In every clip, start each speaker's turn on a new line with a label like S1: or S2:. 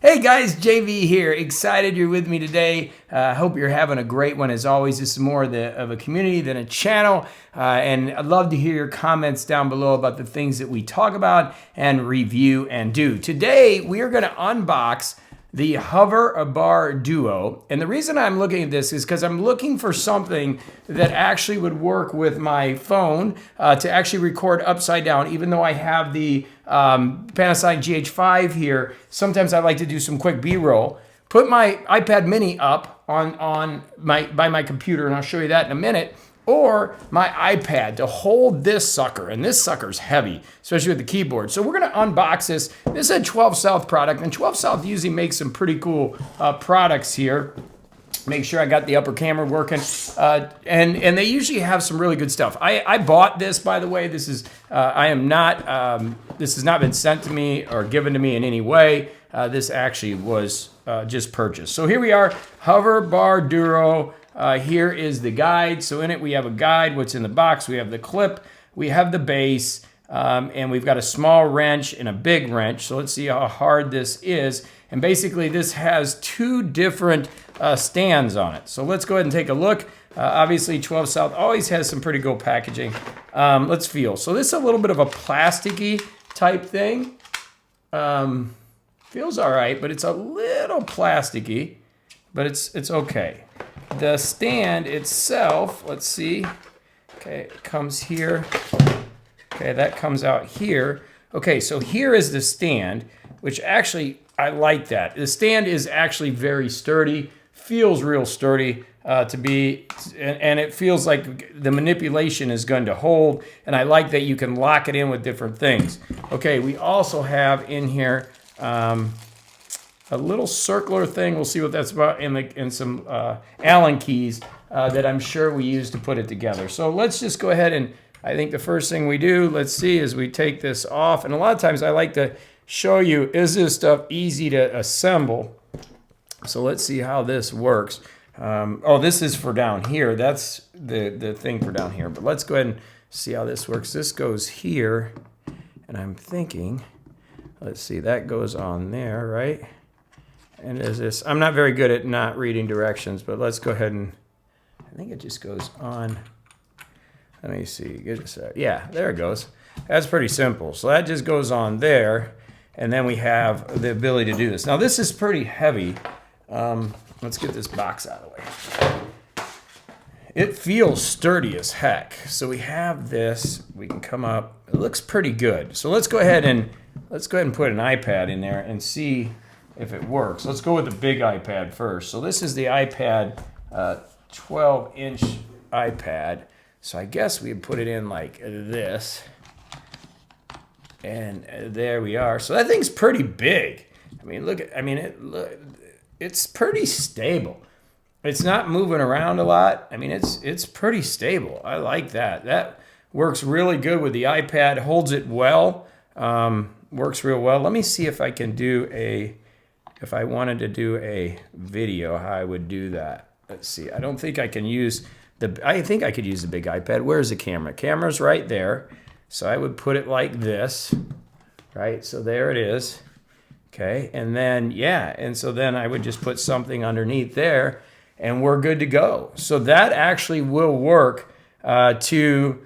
S1: Hey guys, JV here. Excited you're with me today. Hope you're having a great one. As always, this is more of a community than a channel. And I'd love to hear your comments down below about the things that we talk about and review and do. Today, we are going to unbox the HoverBar Duo. And the reason I'm looking at this is because I'm looking for something that actually would work with my phone to actually record upside down, even though I have the Panasonic GH5 here. Sometimes I like to do some quick B-roll. Put my iPad mini up by my computer, and I'll show you that in a minute. Or my iPad to hold this sucker, and this sucker's heavy, especially with the keyboard. So we're gonna unbox this. This is a 12 South product, and 12 South usually makes some pretty cool products here. Make sure I got the upper camera working, and they usually have some really good stuff. I bought this, by the way. This is this has not been sent to me or given to me in any way. This actually was just purchased. So here we are, HoverBar Duo. Here is the guide. So in it we have a guide, what's in the box. We have the clip, we have the base, and we've got a small wrench and a big wrench. So let's see how hard this is. And basically this has two different stands on it. So let's go ahead and take a look. Obviously 12 South always has some pretty good packaging. Let's feel. So this is a little bit of a plasticky type thing. Feels all right, but it's a little plasticky, but it's okay. The stand itself, let's see. Okay, it comes here. Okay, that comes out here. Okay, so here is the stand, which actually, I like that. The stand is actually very sturdy, feels real sturdy to be, and it feels like the manipulation is going to hold, and I like that you can lock it in with different things. Okay, we also have in here a little circular thing. We'll see what that's about, and some Allen keys that I'm sure we use to put it together. So let's just go ahead, and I think the first thing we do, let's see, is we take this off. And a lot of times I like to show you, is this stuff easy to assemble? So let's see how this works. Oh, this is for down here. That's the thing for down here. But let's go ahead and see how this works. This goes here, and I'm thinking, let's see, that goes on there, right? And is this, I'm not very good at not reading directions, but let's go ahead and, I think it just goes on. Let me see, yeah, there it goes. That's pretty simple. So that just goes on there, and then we have the ability to do this. Now this is pretty heavy. Let's get this box out of the way. It feels sturdy as heck. So we have this, we can come up, it looks pretty good. So let's go ahead and put an iPad in there and see if it works. Let's go with the big iPad first. So this is the iPad, 12-inch iPad. So I guess we'd put it in like this. And there we are. So that thing's pretty big. I mean, it's pretty stable. It's not moving around a lot. I mean, it's pretty stable. I like that. That works really good with the iPad, holds it well, works real well. Let me see if I can do if I wanted to do a video, how I would do that. Let's see. I don't think I can use I think I could use the big iPad. Where's the camera? Camera's right there. So I would put it like this, right? So there it is. Okay. And then, yeah. And so then I would just put something underneath there, and we're good to go. So that actually will work to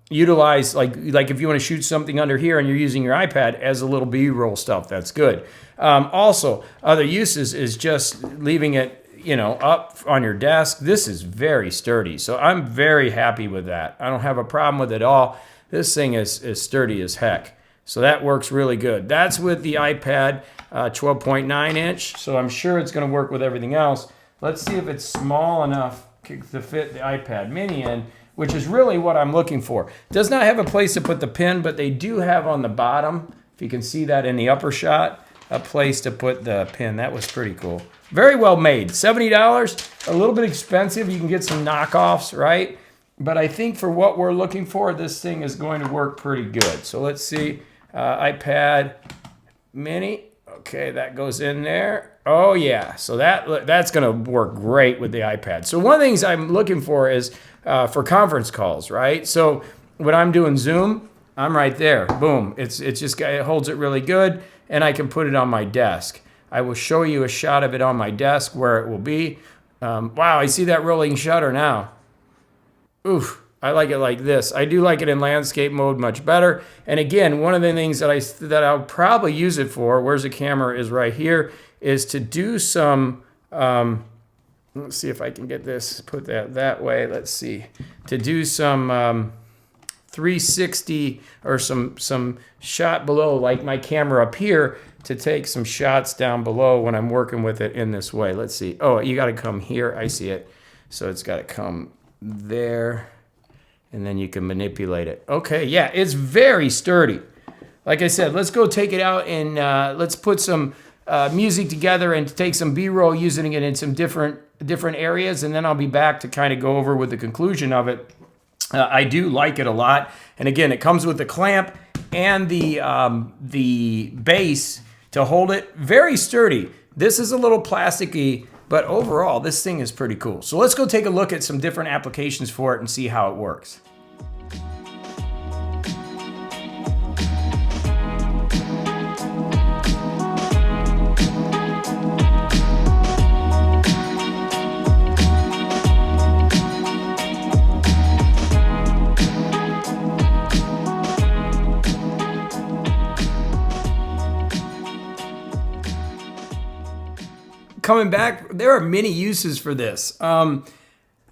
S1: utilize, like if you want to shoot something under here and you're using your iPad as a little B-roll stuff, that's good. Also, other uses is just leaving it, up on your desk. This is very sturdy, so I'm very happy with that. I don't have a problem with it at all. This thing is sturdy as heck, so that works really good. That's with the iPad 12.9 inch, so I'm sure it's going to work with everything else. Let's see if it's small enough to fit the iPad mini in, which is really what I'm looking for. It does not have a place to put the pen, but they do have on the bottom, if you can see that in the upper shot, a place to put the pen. That was pretty cool. Very well made. $70, a little bit expensive. You can get some knockoffs, right? But I think for what we're looking for, this thing is going to work pretty good. So let's see, iPad mini. Okay, that goes in there. Oh yeah, so that's gonna work great with the iPad. So one of the things I'm looking for is for conference calls, right? So when I'm doing Zoom, I'm right there, boom. It holds it really good, and I can put it on my desk. I will show you a shot of it on my desk where it will be. Wow, I see that rolling shutter now. Oof, I like it like this. I do like it in landscape mode much better. And again, one of the things that I'll probably use it for, where's the camera is right here, is to do some, let's see if I can get this, put that way. Let's see, to do some 360 or some shot below, like my camera up here, to take some shots down below when I'm working with it in this way. Let's see. Oh, you got to come here. I see it. So it's got to come there, and then you can manipulate it. Okay, yeah, it's very sturdy. Like I said, let's go take it out and let's put some music together and take some B-roll using it in some different areas, and then I'll be back to kind of go over with the conclusion of it. I do like it a lot, and again, it comes with the clamp and the base to hold it. Very sturdy. This is a little plasticky, but overall, this thing is pretty cool. So let's go take a look at some different applications for it and see how it works. Coming back, there are many uses for this.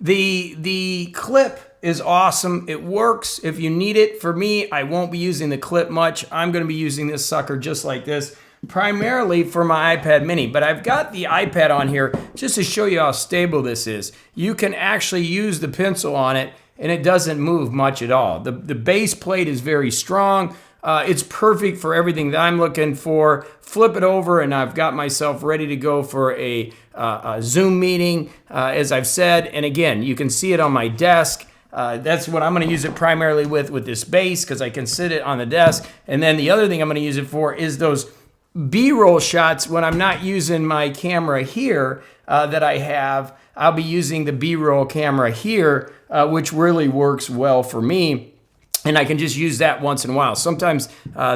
S1: The clip is awesome. It works if you need it. For me, I won't be using the clip much. I'm going to be using this sucker just like this, primarily for my iPad mini. But I've got the iPad on here just to show you how stable this is. You can actually use the pencil on it, and it doesn't move much at all. The base plate is very strong. It's perfect for everything that I'm looking for. Flip it over, and I've got myself ready to go for a Zoom meeting, as I've said. And again, you can see it on my desk. That's what I'm going to use it primarily with this base, because I can sit it on the desk. And then the other thing I'm going to use it for is those B-roll shots when I'm not using my camera here that I have. I'll be using the B-roll camera here, which really works well for me. And I can just use that once in a while. Sometimes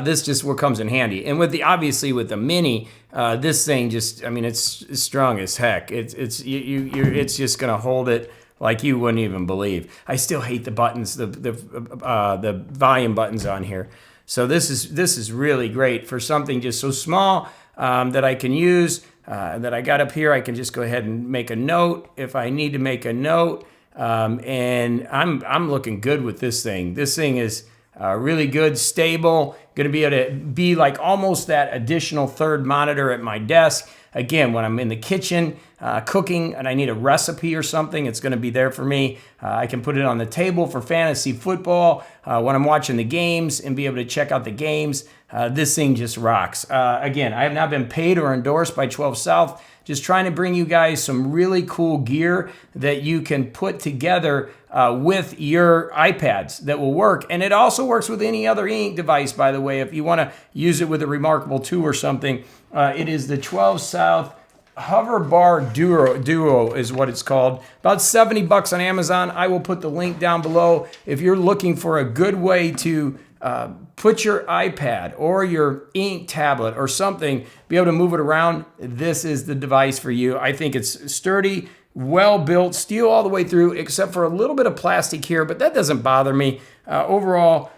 S1: this just what comes in handy. And obviously with the mini, this thing just, I mean, it's strong as heck. It's just gonna hold it like you wouldn't even believe. I still hate the buttons, the volume buttons on here. So this is really great for something just so small that I can use. That I got up here. I can just go ahead and make a note if I need to make a note. And I'm looking good with this thing. This thing is really good, stable, going to be able to be like almost that additional third monitor at my desk. Again, when I'm in the kitchen cooking and I need a recipe or something, it's going to be there for me. I can put it on the table for fantasy football when I'm watching the games and be able to check out the games. This thing just rocks. Again, I have not been paid or endorsed by 12 South. Just trying to bring you guys some really cool gear that you can put together with your iPads that will work. And it also works with any other e-ink device, by the way. If you want to use it with a Remarkable 2 or something, it is the 12 South HoverBar Duo is what it's called. About $70 on Amazon. I will put the link down below. If you're looking for a good way to put your iPad or your ink tablet or something, be able to move it around, this is the device for you. I think it's sturdy, well built, steel all the way through, except for a little bit of plastic here, but that doesn't bother me. Overall,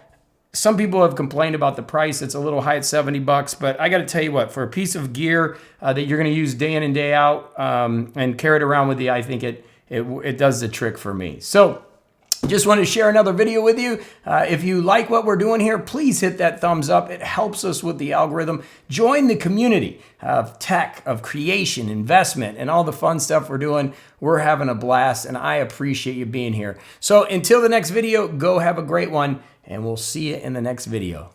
S1: some people have complained about the price. It's a little high at $70, but I got to tell you what, for a piece of gear that you're going to use day in and day out and carry it around with you, I think it does the trick for me. So just wanted to share another video with you. If you like what we're doing here, please hit that thumbs up. It helps us with the algorithm. Join the community of tech, of creation, investment, and all the fun stuff we're doing. We're having a blast, and I appreciate you being here. So until the next video, go have a great one, and we'll see you in the next video.